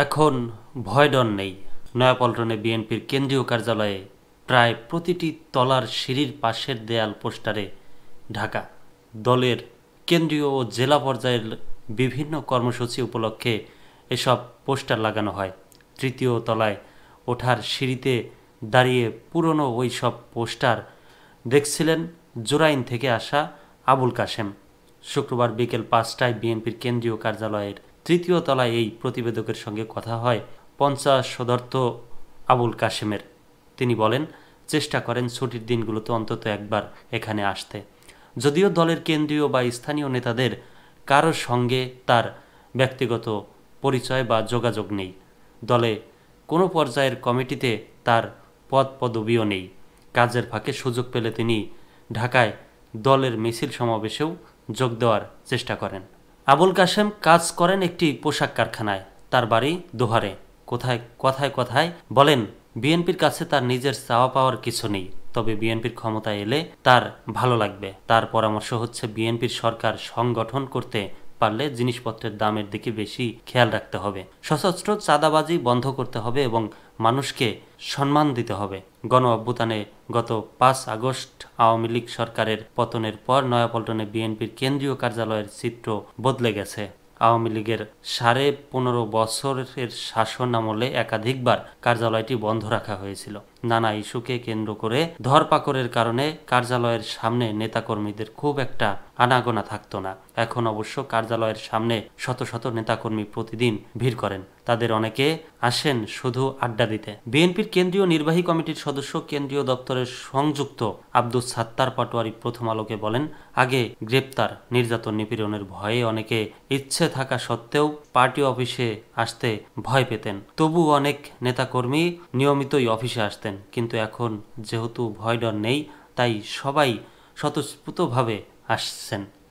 এখন ভয় ডর নেই। নয়াপল্টনে বিএনপির কেন্দ্রীয় কার্যালয়ে প্রায় প্রতিটি তলার সিঁড়ির পাশের দেয়াল পোস্টারে ঢাকা। দলের কেন্দ্রীয় ও জেলা পর্যায়ের বিভিন্ন কর্মসূচি উপলক্ষে এসব পোস্টার লাগানো হয়। তৃতীয় তলায় ওঠার সিঁড়িতে দাঁড়িয়ে পুরনো ওই সব পোস্টার দেখছিলেন জোরাইন থেকে আসা আবুল কাশেম। শুক্রবার বিকেল ৫টায় বিএনপির কেন্দ্রীয় কার্যালয়ের তৃতীয় তলায় এই প্রতিবেদকের সঙ্গে কথা হয় পঞ্চাশোর্ধ্ব আবুল কাশেমের। তিনি বলেন, চেষ্টা করেন ছুটির দিনগুলোতে অন্তত একবার এখানে আসতে। যদিও দলের কেন্দ্রীয় বা স্থানীয় নেতাদের কারোর সঙ্গে তার ব্যক্তিগত পরিচয় বা যোগাযোগ নেই। দলে কোনো পর্যায়ের কমিটিতে তার পদপদবিও নেই। কাজের ফাঁকে সুযোগ পেলে তিনি ঢাকায় দলের মিছিল সমাবেশেও যোগ দেওয়ার চেষ্টা করেন। আবুল কাশেম কাজ করেন একটি পোশাক কারখানায়। তার বাড়ি দোহারে। কথায় কথায় বলেন, বিএনপির কাছে তার নিজের চাওয়া পাওয়ার কিছু নেই, তবে বিএনপির ক্ষমতায় এলে তার ভালো লাগবে। তার পরামর্শ হচ্ছে, বিএনপির সরকার সংগঠন করতে পারলে জিনিসপত্রের দামের দিকে বেশি খেয়াল রাখতে হবে, সশস্ত্র চাঁদাবাজি বন্ধ করতে হবে এবং মানুষকে সম্মান দিতে হবে। গণ অভ্যুত্থানে গত ৫ আগস্ট আওয়ামী লীগ সরকারের পতনের পর নয়াপল্টনে বিএনপির কেন্দ্রীয় কার্যালয়ের চিত্র বদলে গেছে। আওয়ামী লীগের ১৫.৫ বছরের শাসন আমলে একাধিকবার কার্যালয়টি বন্ধ রাখা হয়েছিল। নানা ইস্যুকে কেন্দ্র করে ধরপাকড়ের কারণে কার্যালয়ের সামনে নেতাকর্মীদের খুব একটা আনাগোনা থাকতো না। এখন অবশ্য কার্যালয়ের সামনে শত শত নেতাকর্মী প্রতিদিন ভিড় করেন। তাদের অনেকে আসেন শুধু আড্ডা দিতে। বিএনপির কেন্দ্রীয় নির্বাহী কমিটির সদস্য, কেন্দ্রীয় দপ্তরের সংযুক্ত আব্দুস সাত্তার পাটোয়ারি প্রথম আলোকে বলেন, আগে গ্রেপ্তার, নির্যাতন, নিপীড়নের ভয়ে অনেকে ইচ্ছে থাকা সত্ত্বেও পার্টি অফিসে আসতে ভয় পেতেন। তবু অনেক নেতাকর্মী নিয়মিতই অফিসে আসতেন। কিন্তু এখন যেহেতু ভয় ডর নেই, তাই সবাই স্বতঃস্ফূর্তভাবে আসছেন।